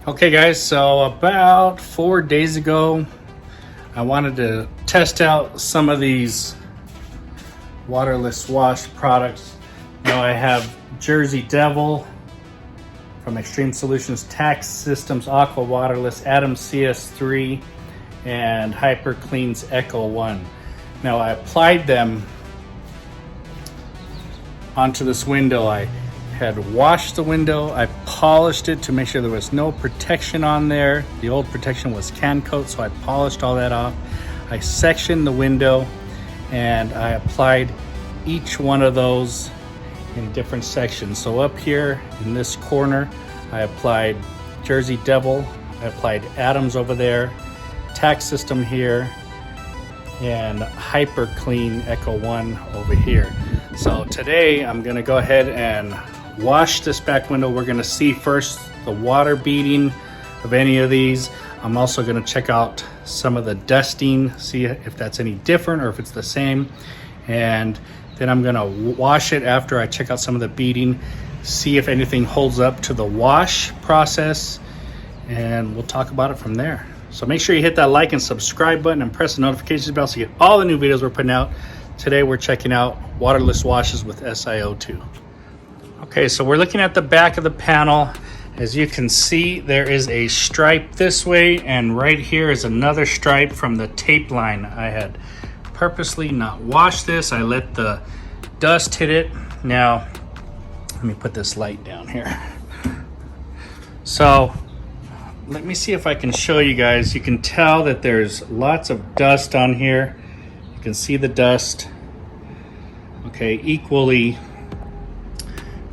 Okay guys, so about 4 days ago, I wanted to test out some of these waterless wash products. Now I have Jersey Devil from Extreme Solutions, Tax Systems Aqua Waterless, Adams CS3, and Hyper Clean's Echo 1. Now I applied them onto this window. I had washed the window, I polished it to make sure there was no protection on there. The old protection was can coat, so I polished all that off. I sectioned the window and I applied each one of those in different sections. So up here in this corner, I applied Jersey Devil, I applied Adams over there, Tax System here, and Hyper Clean Echo 1 over here. So today I'm gonna go ahead and wash this back window. We're gonna see first the water beading of any of these. I'm also gonna check out some of the dusting, see if that's any different or if it's the same. And then I'm gonna wash it after I check out some of the beading, see if anything holds up to the wash process, and we'll talk about it from there. So make sure you hit that like and subscribe button and press the notifications bell so you get all the new videos we're putting out. Today we're checking out waterless washes with Sio2. Okay, so we're looking at the back of the panel. As you can see, there is a stripe this way, and right here is another stripe from the tape line. I had purposely not washed this. I let the dust hit it. Now, let me put this light down here. So, let me see if I can show you guys. You can tell that there's lots of dust on here. You can see the dust, okay, equally.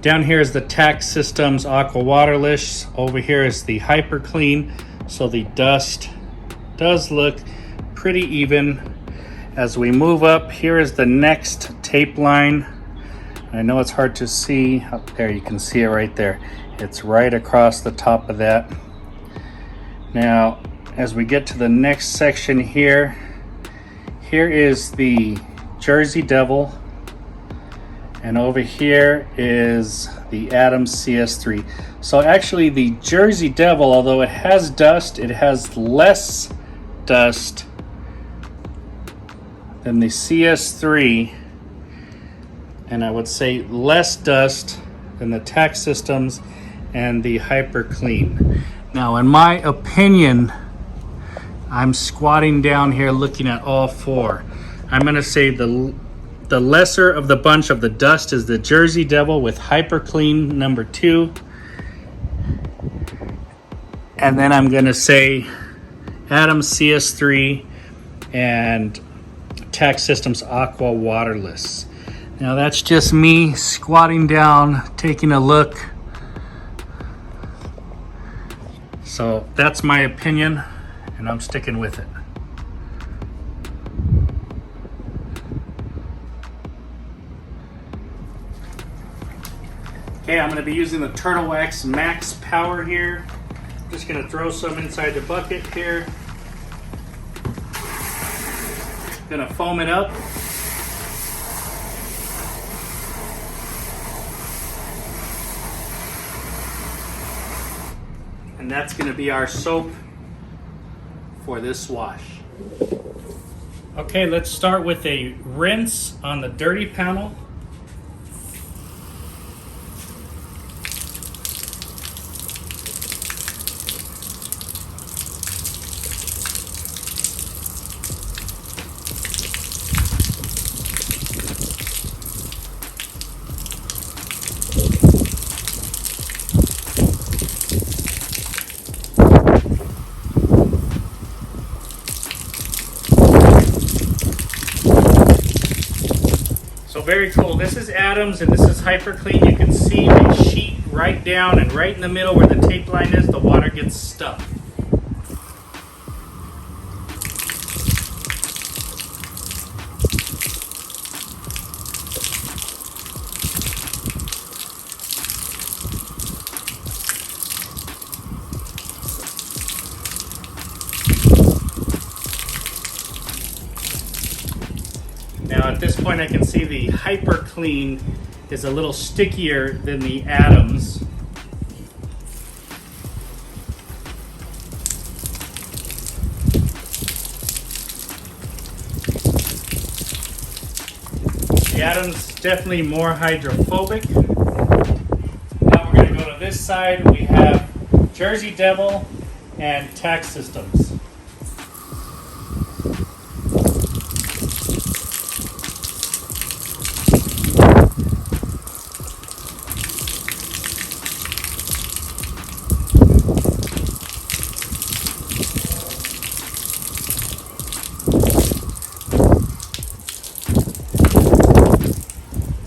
Down here is the Tax Systems Aqua Waterless. Over here is the Hyper Clean. So the dust does look pretty even. As we move up, here is the next tape line. I know it's hard to see. Up there, you can see it right there. It's right across the top of that. Now, as we get to the next section here, here is the Jersey Devil. And over here is the Adams CS3. So actually the Jersey Devil, although it has dust, it has less dust than the CS3. And I would say less dust than the Tax Systems and the Hyper Clean. Now in my opinion, I'm squatting down here looking at all four. I'm gonna say the lesser of the bunch of the dust is the Jersey Devil with Hyper Clean number 2. And then I'm gonna say Adams CS3 and Tax Systems Aqua Waterless. Now that's just me squatting down, taking a look. So that's my opinion, and I'm sticking with it. Okay, I'm going to be using the Turtle Wax Max Power here. Just going to throw some inside the bucket here. Going to foam it up. And that's going to be our soap for this wash. Okay, let's start with a rinse on the dirty panel. Very cool. This is Adams and this is Hyper Clean. You can see they sheet right down, and right in the middle where the tape line is, the water gets stuck. Now at this point I can see the Hyper Clean is a little stickier than the Adams. The Adam's definitely more hydrophobic. Now we're going to go to this side. We have Jersey Devil and Tack Systems.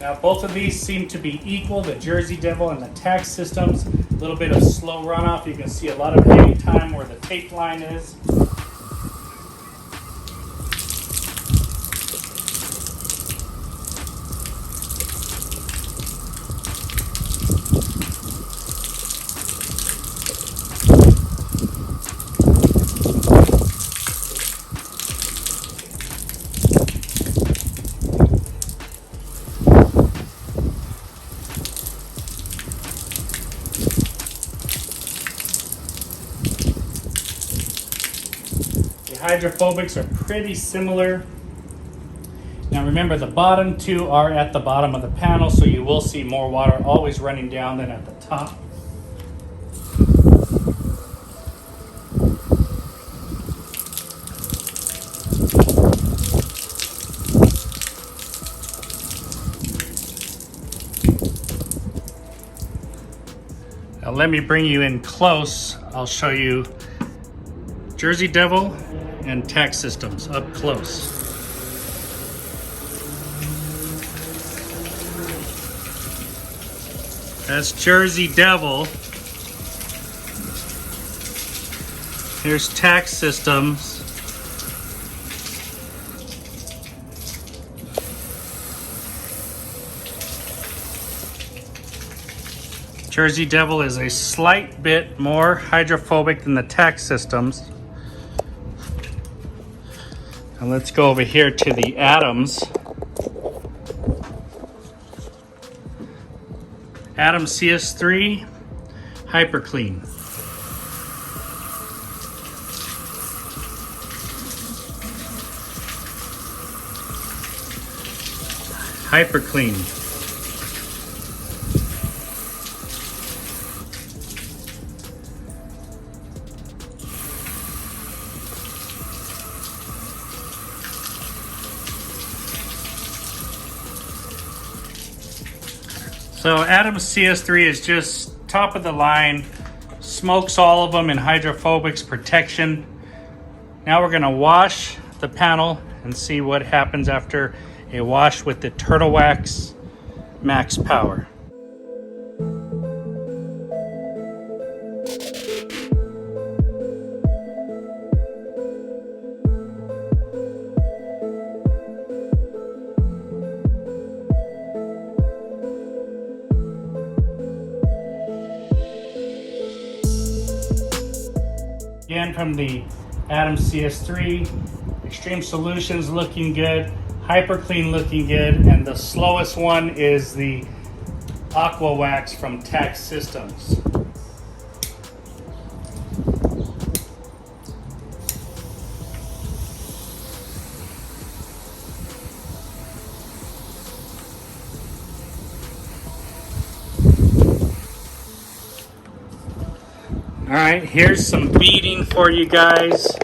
Now both of these seem to be equal, the Jersey Devil and the Tack Systems. A little bit of slow runoff. You can see a lot of hang time where the tape line is. Hydrophobics are pretty similar. Now remember, the bottom two are at the bottom of the panel, so you will see more water always running down than at the top. Now let me bring you in close. I'll show you Jersey Devil and Tack Systems up close. That's Jersey Devil. Here's Tack Systems. Jersey Devil is a slight bit more hydrophobic than the Tack Systems. And let's go over here to the Adams. Adams CS3 Hyper Clean. Hyper Clean. So Adams CS3 is just top of the line, smokes all of them in hydrophobics protection. Now we're gonna wash the panel and see what happens after a wash with the Turtle Wax Max Power. Again, from the Adams CS3, Extreme Solutions looking good, Hyper Clean looking good, and the slowest one is the Aqua Wax from Tack Systems. All right, here's some beading for you guys.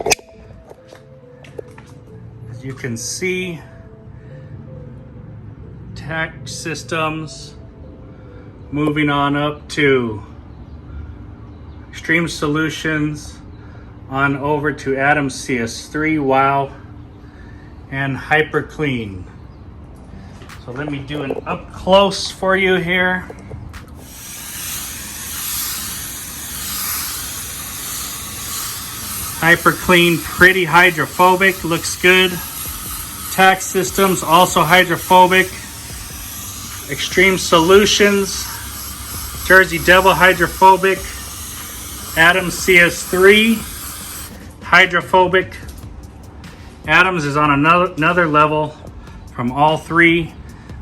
As you can see, Tack Systems, moving on up to Extreme Solutions, on over to Adams CS3, Wow, and Hyper Clean. So let me do an up close for you here. Hyper Clean, pretty hydrophobic, looks good. Tack Systems, also hydrophobic. Extreme Solutions, Jersey Devil hydrophobic. Adams CS3, hydrophobic. Adams is on another level from all three.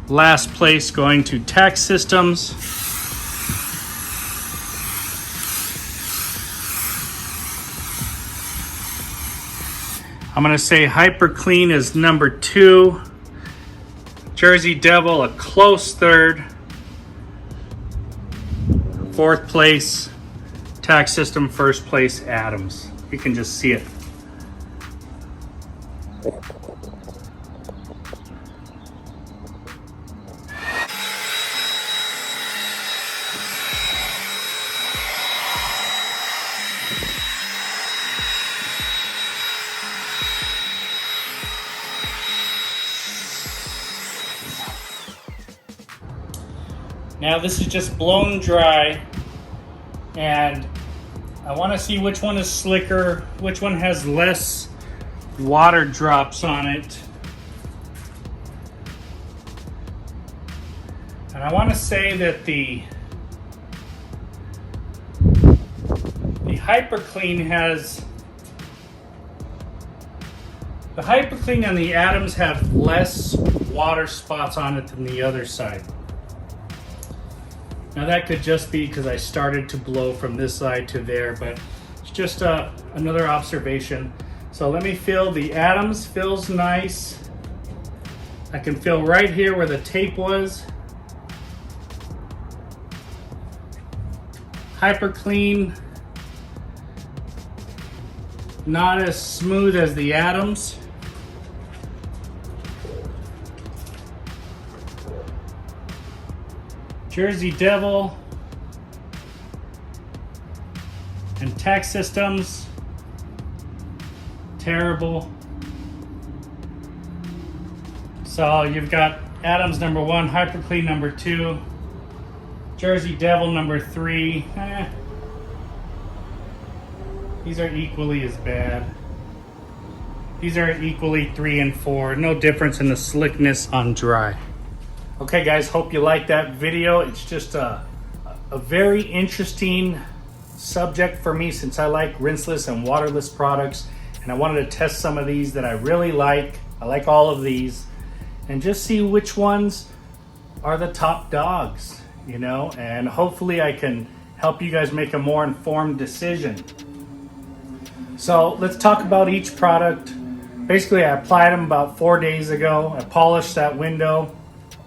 Last place going to Tack Systems. I'm gonna say Hyper Clean is number 2. Jersey Devil a close third. Fourth place, Tax System. First place, Adams. You can just see it. Now this is just blown dry, and I want to see which one is slicker, which one has less water drops on it. And I want to say that the Hyper Clean has, the Hyper Clean and the Adams have less water spots on it than the other side. Now that could just be because I started to blow from this side to there, but it's just another observation. So let me feel. The Adams feels nice. I can feel right here where the tape was. Hyper Clean, not as smooth as the Adams. Jersey Devil and Tax Systems, terrible. So you've got Adams number 1, Hyper Clean number 2, Jersey Devil number 3. These are equally as bad. These are equally 3 and 4. No difference in the slickness on dry. Okay guys, hope you liked that video. It's just a very interesting subject for me since I like rinseless and waterless products, and I wanted to test some of these that I really like. I like all of these, and just see which ones are the top dogs, you know, and hopefully I can help you guys make a more informed decision. So let's talk about each product. Basically, I applied them about 4 days ago. I polished that window.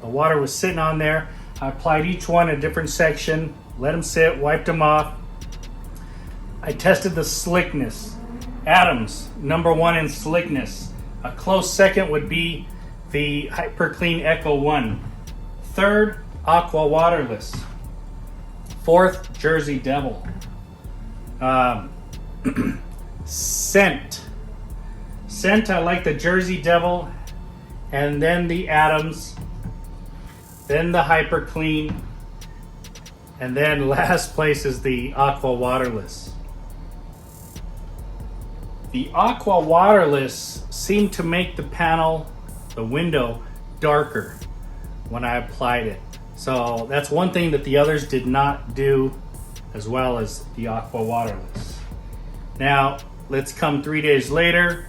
The water was sitting on there. I applied each one a different section, let them sit, wiped them off. I tested the slickness. Adams, number 1 in slickness. A close second would be the Hyper Clean Echo 1. Third, Aqua Waterless. Fourth, Jersey Devil. Scent. Scent, I like the Jersey Devil, and then the Adams, then the Hyper Clean, and then last place is the Aqua Waterless. The Aqua Waterless seemed to make the panel, the window, darker when I applied it. So that's one thing that the others did not do as well as the Aqua Waterless. Now, let's come 3 days later.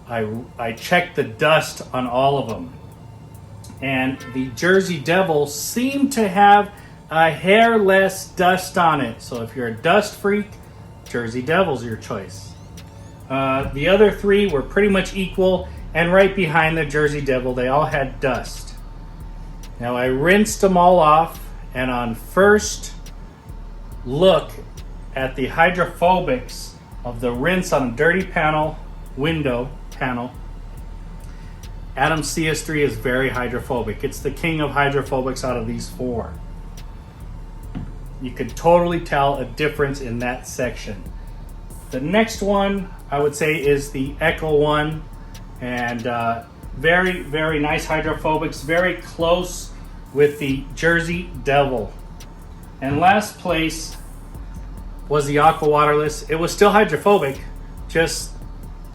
I checked the dust on all of them. And the Jersey Devil seemed to have a hair less dust on it. So if you're a dust freak, Jersey Devil's your choice. The other 3 were pretty much equal, and right behind the Jersey Devil, they all had dust. Now I rinsed them all off, and on first look at the hydrophobics of the rinse on a dirty panel, window panel, Adams CS3 is very hydrophobic. It's the king of hydrophobics out of these 4. You could totally tell a difference in that section. The next one I would say is the Echo 1, and very, very nice hydrophobics, very close with the Jersey Devil. And last place was the Aqua Waterless. It was still hydrophobic, just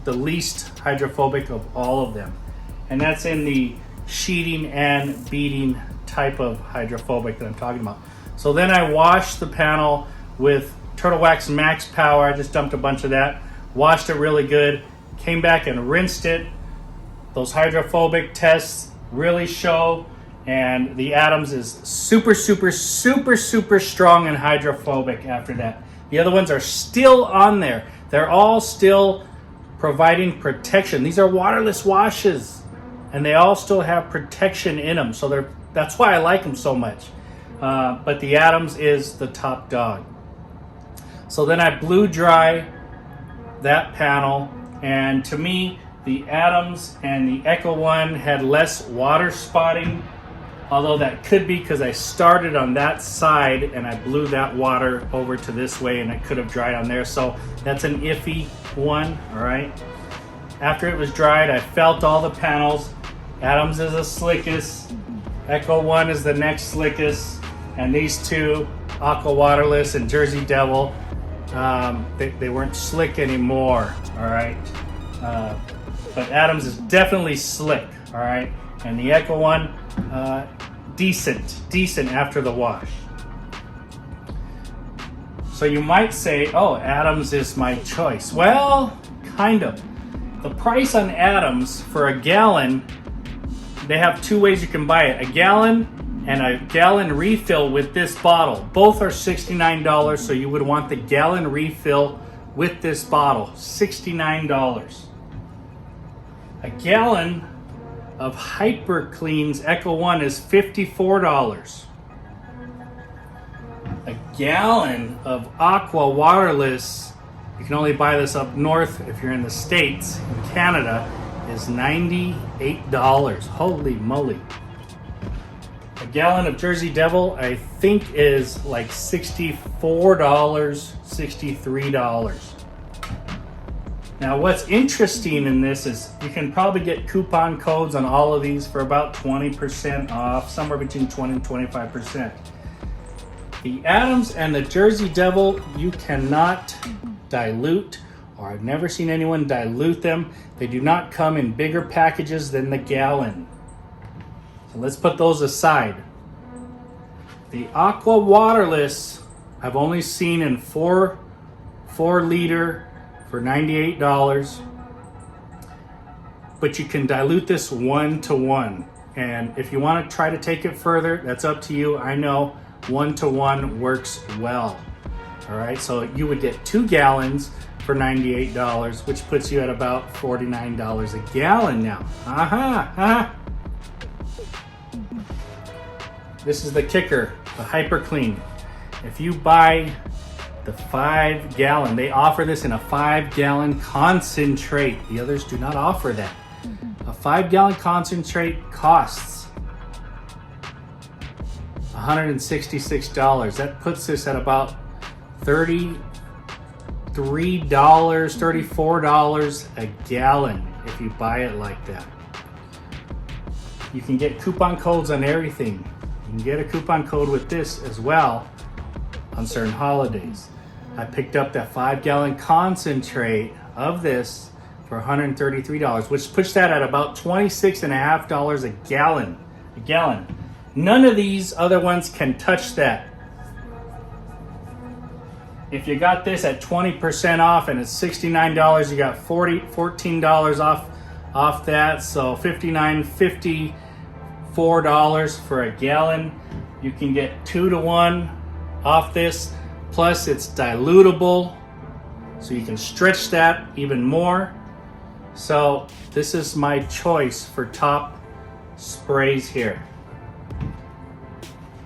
the least hydrophobic of all of them. And that's in the sheeting and beading type of hydrophobic that I'm talking about. So then I washed the panel with Turtle Wax Max Power. I just dumped a bunch of that, washed it really good, came back and rinsed it. Those hydrophobic tests really show, and the Adams is super, super, super, super strong and hydrophobic after that. The other ones are still on there. They're all still providing protection. These are waterless washes. and they all still have protection in them. So that's why I like them so much. But the Adams is the top dog. So then I blew dry that panel, and to me, the Adams and the Echo One had less water spotting, although that could be because I started on that side and I blew that water over to this way, and it could have dried on there. So that's an iffy one, all right? After it was dried, I felt all the panels. Adams is the slickest, Echo One is the next slickest, and these two, Aqua Waterless and Jersey Devil, they weren't slick anymore, all right? But Adams is definitely slick, all right? And the Echo One, decent after the wash. So you might say, oh, Adams is my choice. Well, kind of. The price on Adams for a gallon, they have two ways you can buy it. A gallon and a gallon refill with this bottle. Both are $69, so you would want the gallon refill with this bottle, $69. A gallon of Hyper Clean's Echo One is $54. A gallon of Aqua Waterless, you can only buy this up north if you're in the States, in Canada, is $98. Holy moly. A gallon of Jersey Devil, I think, is like $64, $63. Now, what's interesting in this is you can probably get coupon codes on all of these for about 20% off, somewhere between 20 and 25%. The Adams and the Jersey Devil, you cannot dilute, or I've never seen anyone dilute them. They do not come in bigger packages than the gallon. So let's put those aside. The Aqua Waterless, I've only seen in 4 liter for $98, but you can dilute this 1-to-1. And if you want to try to take it further, that's up to you. I know 1-to-1 works well. All right, so you would get 2 gallons for $98, which puts you at about $49 a gallon now. This is the kicker, the Hyper Clean. If you buy the 5-gallon, they offer this in a 5-gallon concentrate. The others do not offer that. A 5-gallon concentrate costs $166. That puts this at about $33, $34 a gallon if you buy it like that. You can get coupon codes on everything. You can get a coupon code with this as well on certain holidays. I picked up that 5-gallon concentrate of this for $133, which puts that at about $26.50 a gallon. None of these other ones can touch that. If you got this at 20% off and it's $69, you got $14 off that, so $59, $54 for a gallon. You can get 2-to-1 off this, plus it's dilutable, so you can stretch that even more. So this is my choice for top sprays here.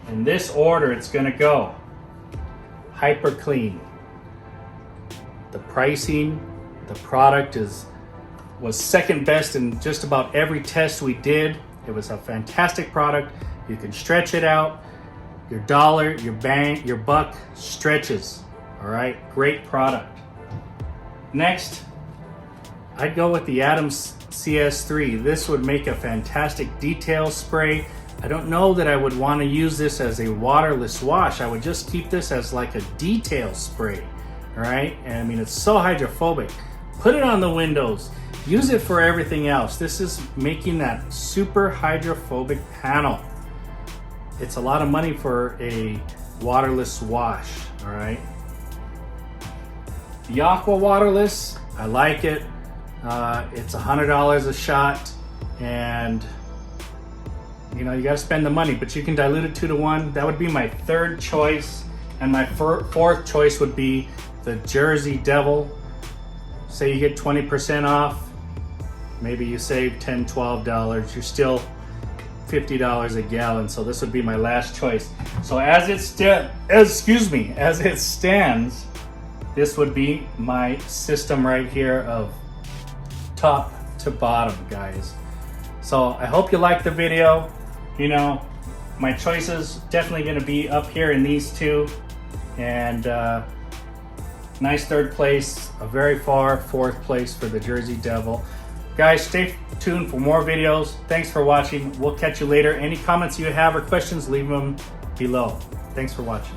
In this order it's gonna go. Hyper Clean. The pricing, the product was second best in just about every test we did. It was a fantastic product. You can stretch it out. Your dollar, your bang, your buck stretches. All right, great product. Next, I'd go with the Adams CS3. This would make a fantastic detail spray. I don't know that I would want to use this as a waterless wash. I would just keep this as like a detail spray, all right? And I mean, it's so hydrophobic. Put it on the windows. Use it for everything else. This is making that super hydrophobic panel. It's a lot of money for a waterless wash, all right? The Aqua Waterless, I like it. It's $100 a shot, and you know, you gotta spend the money, but you can dilute it 2-to-1. That would be my third choice, and my fourth choice would be the Jersey Devil. Say you get 20% off, maybe you save $10, $12. You're still $50 a gallon. So this would be my last choice. So as it stands, this would be my system right here of top to bottom, guys. So I hope you liked the video. You know, my choices definitely going to be up here in these two, and nice third place, a very far fourth place for the Jersey Devil. Guys, stay tuned for more videos. Thanks for watching. We'll catch you later. Any comments you have or questions, leave them below. Thanks for watching.